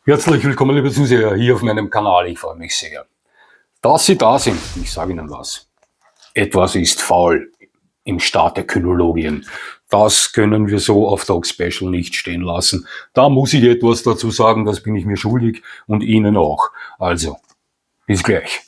Herzlich willkommen, liebe Zuseher, hier auf meinem Kanal. Ich freue mich sehr, dass Sie da sind. Ich sage Ihnen was. Etwas ist faul im Staat der Kynologien. Das können wir so auf Dog Special nicht stehen lassen. Da muss ich etwas dazu sagen, das bin ich mir schuldig und Ihnen auch. Also, bis gleich.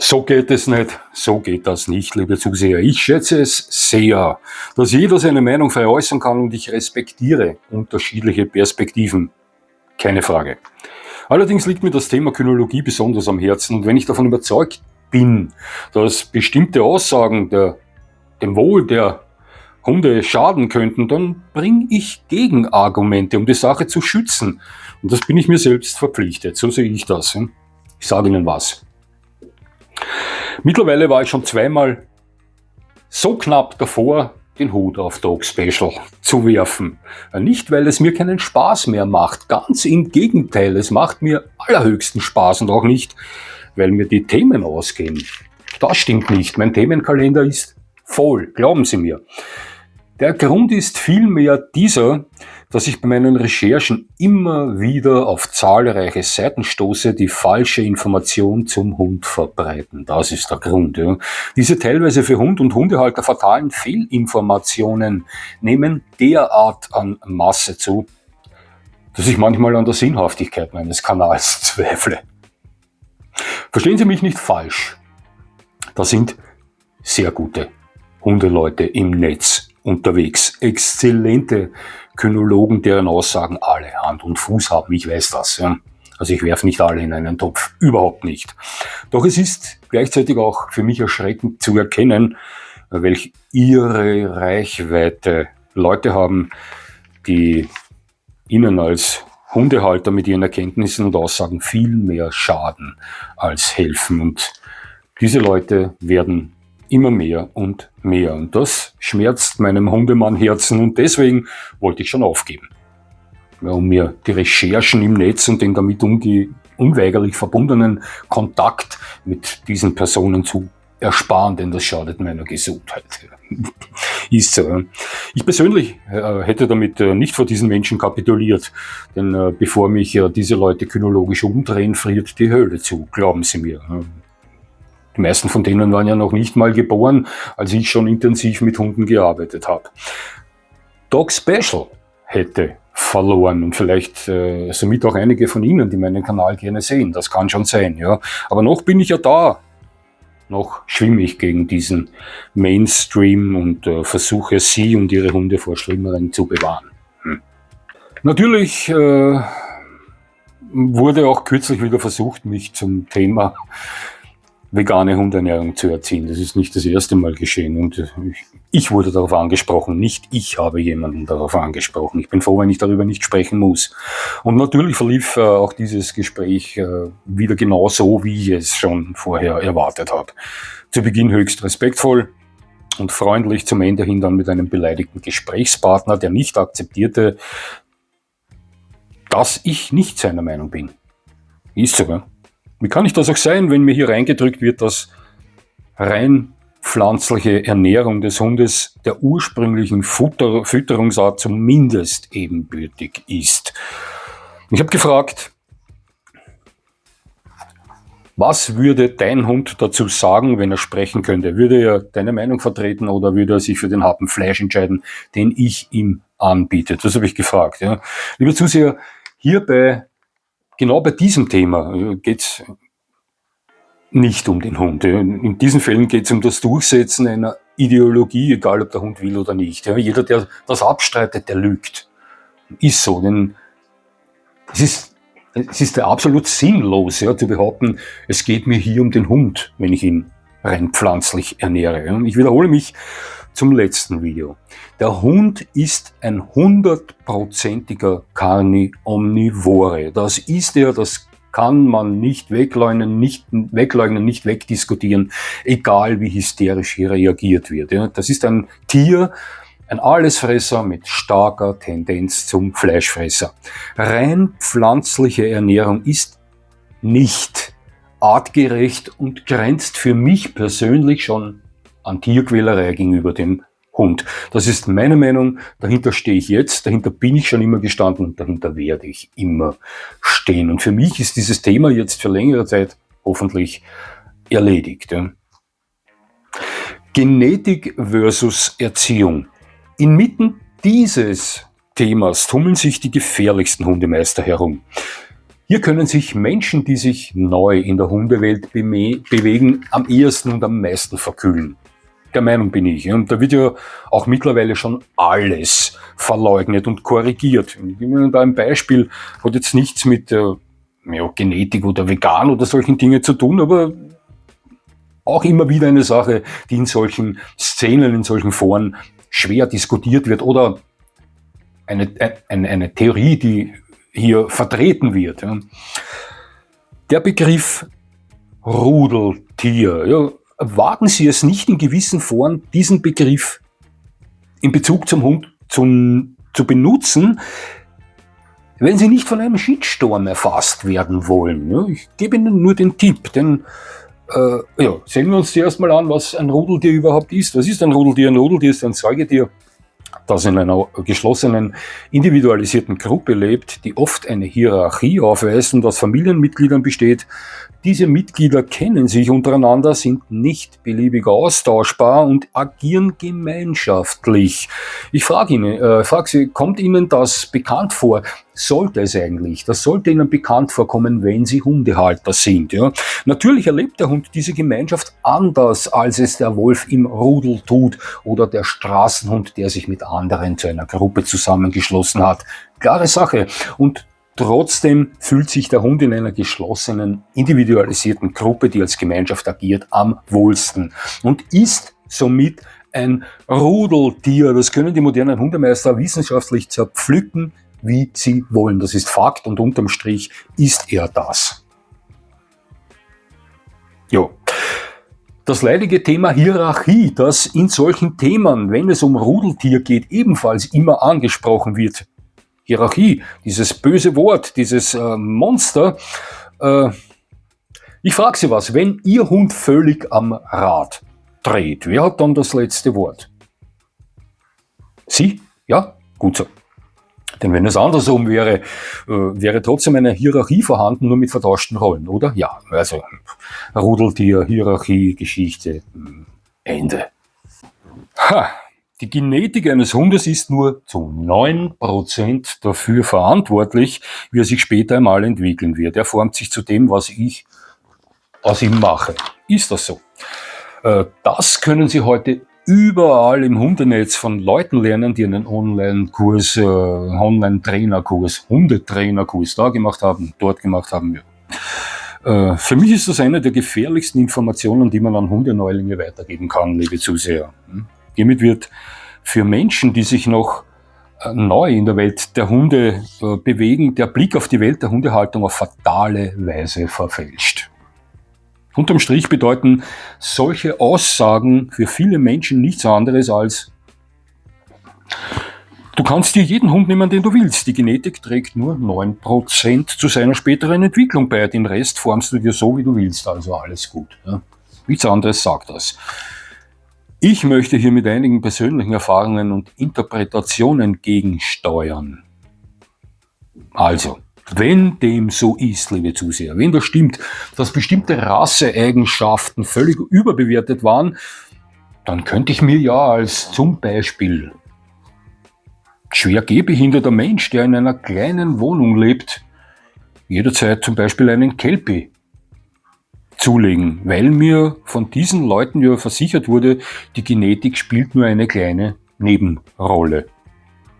So geht es nicht, so geht das nicht, liebe Zuseher. Ich schätze es sehr, dass jeder seine Meinung frei äußern kann und ich respektiere unterschiedliche Perspektiven. Keine Frage. Allerdings liegt mir das Thema Kynologie besonders am Herzen und wenn ich davon überzeugt bin, dass bestimmte Aussagen dem Wohl der Hunde schaden könnten, dann bringe ich Gegenargumente, um die Sache zu schützen. Und das bin ich mir selbst verpflichtet, so sehe ich das. Ich sage Ihnen was. Mittlerweile war ich schon zweimal so knapp davor, den Hut auf Dog Special zu werfen. Nicht, weil es mir keinen Spaß mehr macht, ganz im Gegenteil, es macht mir allerhöchsten Spaß und auch nicht, weil mir die Themen ausgehen. Das stimmt nicht, mein Themenkalender ist voll, glauben Sie mir. Der Grund ist vielmehr dieser, dass ich bei meinen Recherchen immer wieder auf zahlreiche Seiten stoße, die falsche Information zum Hund verbreiten. Das ist der Grund. Ja. Diese teilweise für Hund und Hundehalter fatalen Fehlinformationen nehmen derart an Masse zu, dass ich manchmal an der Sinnhaftigkeit meines Kanals zweifle. Verstehen Sie mich nicht falsch. Da sind sehr gute Hundeleute im Netz unterwegs. Exzellente Kynologen, deren Aussagen alle Hand und Fuß haben. Ich weiß das. Ja. Also ich werfe nicht alle in einen Topf. Überhaupt nicht. Doch es ist gleichzeitig auch für mich erschreckend zu erkennen, welch irre Reichweite Leute haben, die Ihnen als Hundehalter mit ihren Erkenntnissen und Aussagen viel mehr schaden als helfen. Und diese Leute werden immer mehr und mehr. Und das schmerzt meinem Hundemann-Herzen und deswegen wollte ich schon aufgeben. Ja, um mir die Recherchen im Netz und den damit unweigerlich verbundenen Kontakt mit diesen Personen zu ersparen, denn das schadet meiner Gesundheit. Ist so. Ich persönlich hätte damit nicht vor diesen Menschen kapituliert, denn bevor mich diese Leute kynologisch umdrehen, friert die Hölle zu, glauben Sie mir. Die meisten von denen waren ja noch nicht mal geboren, als ich schon intensiv mit Hunden gearbeitet habe. Dog Special hätte verloren und vielleicht somit auch einige von Ihnen, die meinen Kanal gerne sehen. Das kann schon sein, ja. Aber noch bin ich ja da. Noch schwimme ich gegen diesen Mainstream und versuche Sie und Ihre Hunde vor Schlimmeren zu bewahren. Natürlich wurde auch kürzlich wieder versucht, mich zum Thema vegane Hundeernährung zu erziehen. Das ist nicht das erste Mal geschehen und ich wurde darauf angesprochen, nicht ich habe jemanden darauf angesprochen. Ich bin froh, wenn ich darüber nicht sprechen muss. Und natürlich verlief auch dieses Gespräch wieder genau so, wie ich es schon vorher erwartet habe. Zu Beginn höchst respektvoll und freundlich, zum Ende hin dann mit einem beleidigten Gesprächspartner, der nicht akzeptierte, dass ich nicht seiner Meinung bin. Ist so, ja? Wie kann ich das auch sein, wenn mir hier reingedrückt wird, dass rein pflanzliche Ernährung des Hundes der ursprünglichen Fütterungsart zumindest ebenbürtig ist? Ich habe gefragt, was würde dein Hund dazu sagen, wenn er sprechen könnte? Würde er deine Meinung vertreten oder würde er sich für den Happen Fleisch entscheiden, den ich ihm anbiete? Das habe ich gefragt. Ja. Liebe Zuseher, genau bei diesem Thema geht es nicht um den Hund. In diesen Fällen geht es um das Durchsetzen einer Ideologie, egal ob der Hund will oder nicht. Jeder, der das abstreitet, der lügt. Ist so, denn es ist ja absolut sinnlos, zu behaupten, es geht mir hier um den Hund, wenn ich ihn rein pflanzlich ernähre. Ich wiederhole mich zum letzten Video. Der Hund ist ein 100%iger Carni Omnivore. Das ist er, das kann man nicht wegleugnen, nicht wegdiskutieren, egal wie hysterisch hier reagiert wird. Ja, das ist ein Tier, ein Allesfresser mit starker Tendenz zum Fleischfresser. Rein pflanzliche Ernährung ist nicht artgerecht und grenzt für mich persönlich schon an Tierquälerei gegenüber dem Hund. Das ist meine Meinung, dahinter stehe ich jetzt, dahinter bin ich schon immer gestanden und dahinter werde ich immer stehen. Und für mich ist dieses Thema jetzt für längere Zeit hoffentlich erledigt. Ja. Genetik versus Erziehung. Inmitten dieses Themas tummeln sich die gefährlichsten Hundemeister herum. Hier können sich Menschen, die sich neu in der Hundewelt bewegen, am ehesten und am meisten verkühlen. Der Meinung bin ich. Und da wird ja auch mittlerweile schon alles verleugnet und korrigiert. Ich gebe Ihnen da ein Beispiel, hat jetzt nichts mit Genetik oder Vegan oder solchen Dingen zu tun, aber auch immer wieder eine Sache, die in solchen Szenen, in solchen Foren schwer diskutiert wird oder eine Theorie, die hier vertreten wird. Ja. Der Begriff Rudeltier, ja, wagen Sie es nicht in gewissen Foren, diesen Begriff in Bezug zum Hund zu benutzen, wenn Sie nicht von einem Shitstorm erfasst werden wollen. Ja. Ich gebe Ihnen nur den Tipp, denn sehen wir uns zuerst mal an, was ein Rudeltier überhaupt ist. Was ist ein Rudeltier? Ein Rudeltier ist ein Säugetier, das in einer geschlossenen, individualisierten Gruppe lebt, die oft eine Hierarchie aufweist und aus Familienmitgliedern besteht. Diese Mitglieder kennen sich untereinander, sind nicht beliebig austauschbar und agieren gemeinschaftlich. Ich frage Sie, kommt Ihnen das bekannt vor? Sollte es eigentlich? Das sollte Ihnen bekannt vorkommen, wenn Sie Hundehalter sind. Ja? Natürlich erlebt der Hund diese Gemeinschaft anders, als es der Wolf im Rudel tut oder der Straßenhund, der sich mit anderen zu einer Gruppe zusammengeschlossen hat. Klare Sache. Und trotzdem fühlt sich der Hund in einer geschlossenen, individualisierten Gruppe, die als Gemeinschaft agiert, am wohlsten und ist somit ein Rudeltier. Das können die modernen Hundemeister wissenschaftlich zerpflücken, wie sie wollen. Das ist Fakt und unterm Strich ist er das. Jo. Das leidige Thema Hierarchie, das in solchen Themen, wenn es um Rudeltier geht, ebenfalls immer angesprochen wird. Hierarchie, dieses böse Wort, dieses Monster. Ich frage Sie was, wenn Ihr Hund völlig am Rad dreht, wer hat dann das letzte Wort? Sie? Ja? Gut so. Denn wenn es andersrum wäre, wäre trotzdem eine Hierarchie vorhanden, nur mit vertauschten Rollen, oder? Ja, also Rudeltier, Hierarchie, Geschichte, Ende. Ha! Die Genetik eines Hundes ist nur zu 9% dafür verantwortlich, wie er sich später einmal entwickeln wird. Er formt sich zu dem, was ich aus ihm mache. Ist das so? Das können Sie heute überall im Hundenetz von Leuten lernen, die einen Online-Kurs, Online-Trainerkurs, Hundetrainerkurs da gemacht haben, dort gemacht haben. Ja. Für mich ist das eine der gefährlichsten Informationen, die man an Hundeneulinge weitergeben kann, liebe Zuseher. Hiermit wird für Menschen, die sich noch neu in der Welt der Hunde bewegen, der Blick auf die Welt der Hundehaltung auf fatale Weise verfälscht. Unterm Strich bedeuten solche Aussagen für viele Menschen nichts anderes als: Du kannst dir jeden Hund nehmen, den du willst. Die Genetik trägt nur 9% zu seiner späteren Entwicklung bei. Den Rest formst du dir so, wie du willst. Also alles gut. Ja. Nichts anderes sagt das. Ich möchte hier mit einigen persönlichen Erfahrungen und Interpretationen gegensteuern. Also, wenn dem so ist, liebe Zuseher, wenn das stimmt, dass bestimmte Rasseeigenschaften völlig überbewertet waren, dann könnte ich mir ja als zum Beispiel schwer gehbehinderter Mensch, der in einer kleinen Wohnung lebt, jederzeit zum Beispiel einen Kelpie zulegen, weil mir von diesen Leuten ja versichert wurde, die Genetik spielt nur eine kleine Nebenrolle.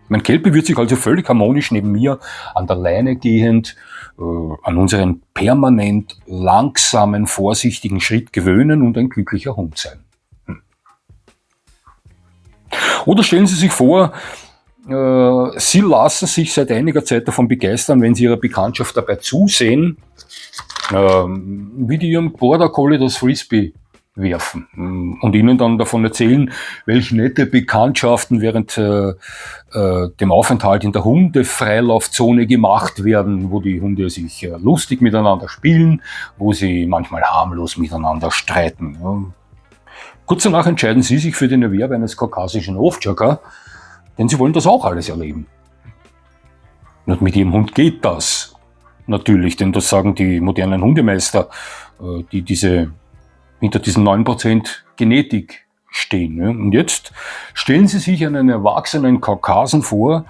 Mein Kelpie wird sich also völlig harmonisch neben mir an der Leine gehend an unseren permanent langsamen, vorsichtigen Schritt gewöhnen und ein glücklicher Hund sein. Oder stellen Sie sich vor, Sie lassen sich seit einiger Zeit davon begeistern, wenn sie ihrer Bekanntschaft dabei zusehen, wie die ihrem Border Collie das Frisbee werfen und ihnen dann davon erzählen, welche nette Bekanntschaften während dem Aufenthalt in der Hundefreilaufzone gemacht werden, wo die Hunde sich lustig miteinander spielen, wo sie manchmal harmlos miteinander streiten. Ja. Kurz danach entscheiden sie sich für den Erwerb eines kaukasischen Hofjaka, denn sie wollen das auch alles erleben. Und mit ihrem Hund geht das natürlich, denn das sagen die modernen Hundemeister, die hinter diesen 9% Genetik stehen. Ne? Und jetzt stellen Sie sich einen erwachsenen Kaukasen vor,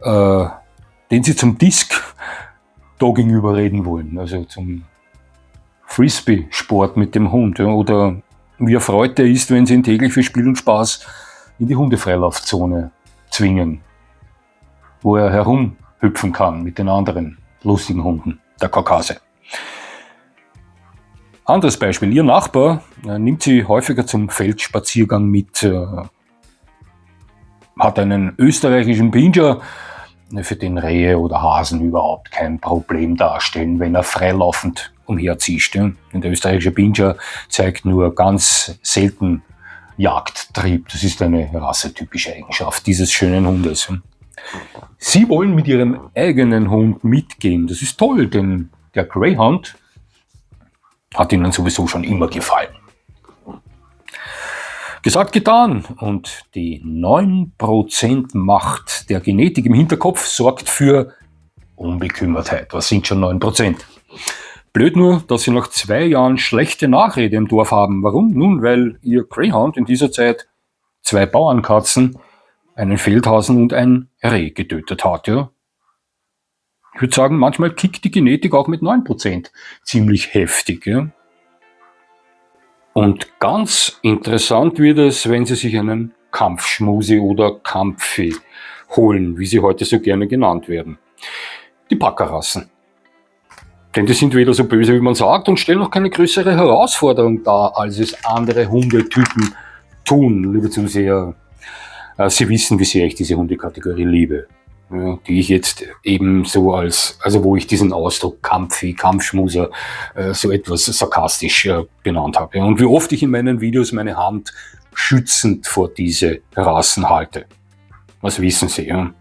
den Sie zum Disc-Dogging überreden wollen, also zum Frisbee-Sport mit dem Hund. Ja? Oder wie erfreut er ist, wenn Sie ihn täglich für Spiel und Spaß in die Hundefreilaufzone zwingen, wo er herumhüpfen kann mit den anderen lustigen Hunden, der Kaukase. Anderes Beispiel, Ihr Nachbar nimmt Sie häufiger zum Feldspaziergang mit, hat einen österreichischen Pinscher, für den Rehe oder Hasen überhaupt kein Problem darstellen, wenn er freilaufend umherzischt. Denn der österreichische Pinscher zeigt nur ganz selten Jagdtrieb. Das ist eine rassetypische Eigenschaft dieses schönen Hundes. Sie wollen mit Ihrem eigenen Hund mitgehen. Das ist toll, denn der Greyhound hat Ihnen sowieso schon immer gefallen. Gesagt, getan. Und die 9% Macht der Genetik im Hinterkopf sorgt für Unbekümmertheit. Was sind schon 9%? Blöd nur, dass Sie nach 2 Jahren schlechte Nachrede im Dorf haben. Warum? Nun, weil Ihr Greyhound in dieser Zeit 2 Bauernkatzen, einen Feldhasen und ein Reh getötet hat. Ja? Ich würde sagen, manchmal kickt die Genetik auch mit 9% ziemlich heftig. Ja? Und ganz interessant wird es, wenn Sie sich einen Kampfschmusi oder Kampfi holen, wie sie heute so gerne genannt werden. Die Packerrassen. Denn die sind weder so böse, wie man sagt, und stellen auch keine größere Herausforderung dar, als es andere Hundetypen tun. Liebe Zuseher, Sie wissen, wie sehr ich diese Hundekategorie liebe. Ja, die ich jetzt eben so wo ich diesen Ausdruck Kampfi, Kampfschmuser so etwas sarkastisch benannt habe. Und wie oft ich in meinen Videos meine Hand schützend vor diese Rassen halte. Was wissen Sie? Ja?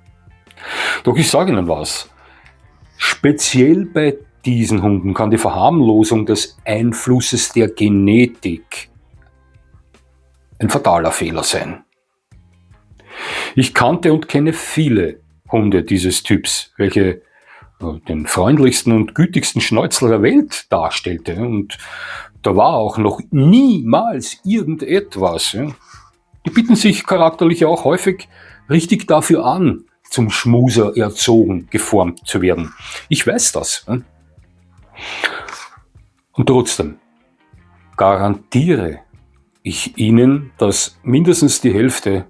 Doch ich sage Ihnen was. Speziell bei diesen Hunden kann die Verharmlosung des Einflusses der Genetik ein fataler Fehler sein. Ich kannte und kenne viele Hunde dieses Typs, welche den freundlichsten und gütigsten Schnäuzer der Welt darstellte. Und da war auch noch niemals irgendetwas. Die bieten sich charakterlich auch häufig richtig dafür an, zum Schmuser erzogen, geformt zu werden. Ich weiß das. Und trotzdem garantiere ich Ihnen, dass mindestens die Hälfte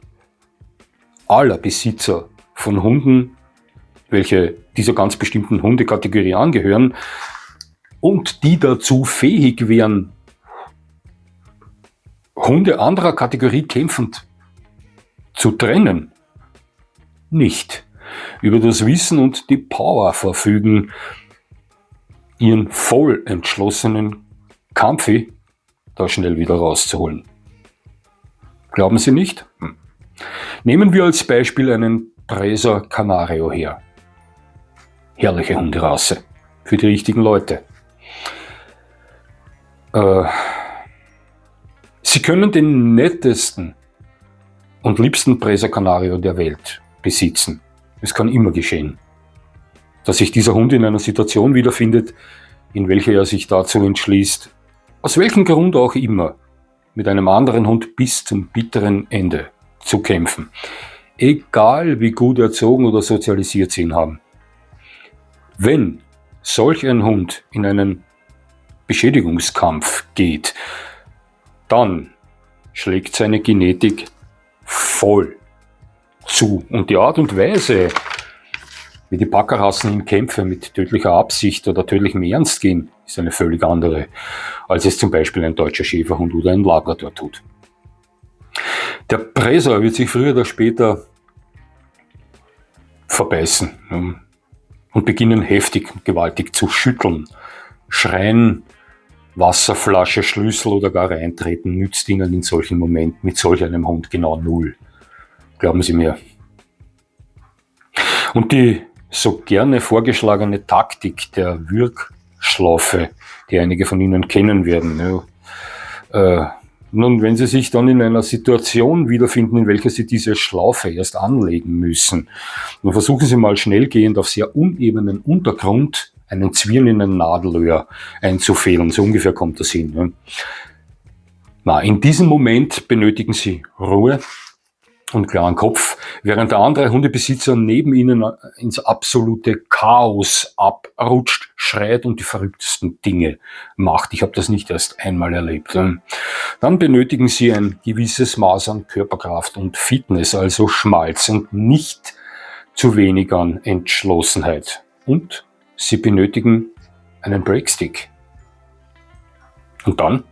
aller Besitzer von Hunden, welche dieser ganz bestimmten Hundekategorie angehören und die dazu fähig wären, Hunde anderer Kategorie kämpfend zu trennen, nicht über das Wissen und die Power verfügen, ihren voll entschlossenen Kampfi da schnell wieder rauszuholen. Glauben Sie nicht? Nehmen wir als Beispiel einen Presa Canario her. Herrliche Hunderasse. Für die richtigen Leute. Sie können den nettesten und liebsten Presa Canario der Welt besitzen. Es kann immer geschehen, dass sich dieser Hund in einer Situation wiederfindet, in welcher er sich dazu entschließt, aus welchem Grund auch immer, mit einem anderen Hund bis zum bitteren Ende zu kämpfen. Egal wie gut erzogen oder sozialisiert Sie ihn haben. Wenn solch ein Hund in einen Beschädigungskampf geht, dann schlägt seine Genetik voll zu. Und die Art und Weise, wie die Packerrassen in Kämpfe mit tödlicher Absicht oder tödlichem Ernst gehen, ist eine völlig andere, als es zum Beispiel ein deutscher Schäferhund oder ein Labrador tut. Der Presa wird sich früher oder später verbeißen und beginnen heftig und gewaltig zu schütteln. Schreien, Wasserflasche, Schlüssel oder gar reintreten nützt ihnen in solchen Momenten mit solch einem Hund genau null. Glauben Sie mir. Und die so gerne vorgeschlagene Taktik der Würgschlaufe, die einige von Ihnen kennen werden. Nun, wenn Sie sich dann in einer Situation wiederfinden, in welcher Sie diese Schlaufe erst anlegen müssen, dann versuchen Sie mal schnellgehend auf sehr unebenen Untergrund einen Zwirn in ein Nadelöhr einzufädeln. So ungefähr kommt das hin. In diesem Moment benötigen Sie Ruhe und klaren Kopf, während der andere Hundebesitzer neben Ihnen ins absolute Chaos abrutscht, schreit und die verrücktesten Dinge macht. Ich habe das nicht erst einmal erlebt. Dann benötigen Sie ein gewisses Maß an Körperkraft und Fitness, also Schmalz und nicht zu wenig an Entschlossenheit. Und Sie benötigen einen Breakstick. Und dann?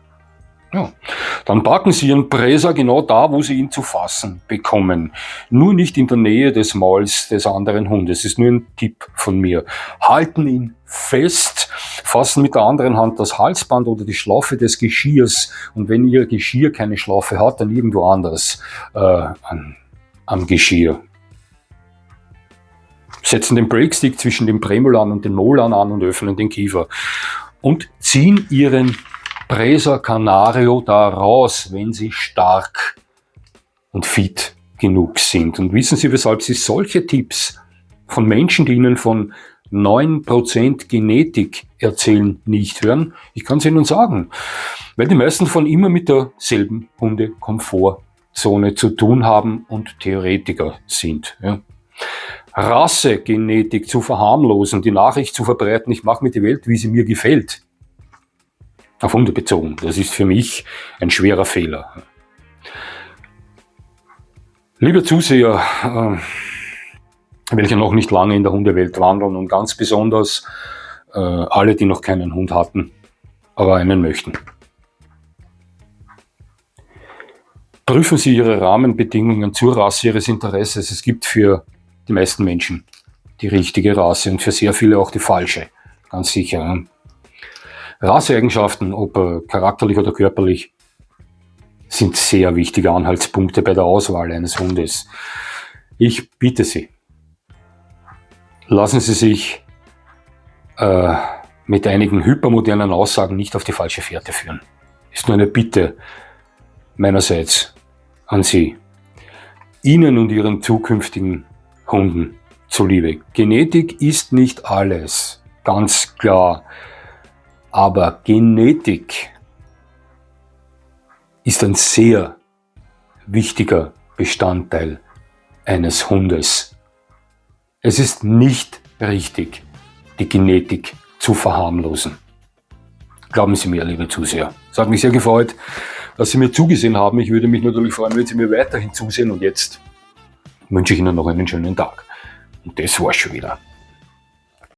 Dann packen Sie Ihren Bräser genau da, wo Sie ihn zu fassen bekommen. Nur nicht in der Nähe des Mauls des anderen Hundes. Das ist nur ein Tipp von mir. Halten ihn fest, fassen mit der anderen Hand das Halsband oder die Schlaufe des Geschirrs. Und wenn Ihr Geschirr keine Schlaufe hat, dann irgendwo anders am Geschirr. Setzen den Breakstick zwischen dem Prämolar und den Molaren an und öffnen den Kiefer. Und ziehen Ihren Bräser Canario da raus, wenn Sie stark und fit genug sind. Und wissen Sie, weshalb Sie solche Tipps von Menschen, die Ihnen von 9% Genetik erzählen, nicht hören? Ich kann es Ihnen sagen, weil die meisten von immer mit derselben Hunde-Komfortzone zu tun haben und Theoretiker sind. Rassegenetik zu verharmlosen, die Nachricht zu verbreiten, ich mache mir die Welt, wie sie mir gefällt. Auf Hunde bezogen. Das ist für mich ein schwerer Fehler. Liebe Zuseher, welche noch nicht lange in der Hundewelt wandeln und ganz besonders alle, die noch keinen Hund hatten, aber einen möchten. Prüfen Sie Ihre Rahmenbedingungen zur Rasse Ihres Interesses. Es gibt für die meisten Menschen die richtige Rasse und für sehr viele auch die falsche. Ganz sicher. Rasseeigenschaften, ob charakterlich oder körperlich, sind sehr wichtige Anhaltspunkte bei der Auswahl eines Hundes. Ich bitte Sie, lassen Sie sich mit einigen hypermodernen Aussagen nicht auf die falsche Fährte führen. Ist nur eine Bitte meinerseits an Sie, Ihnen und Ihren zukünftigen Hunden zuliebe. Genetik ist nicht alles, ganz klar. Aber Genetik ist ein sehr wichtiger Bestandteil eines Hundes. Es ist nicht richtig, die Genetik zu verharmlosen. Glauben Sie mir, liebe Zuseher. Es hat mich sehr gefreut, dass Sie mir zugesehen haben. Ich würde mich natürlich freuen, wenn Sie mir weiterhin zusehen. Und jetzt wünsche ich Ihnen noch einen schönen Tag. Und das war's schon wieder.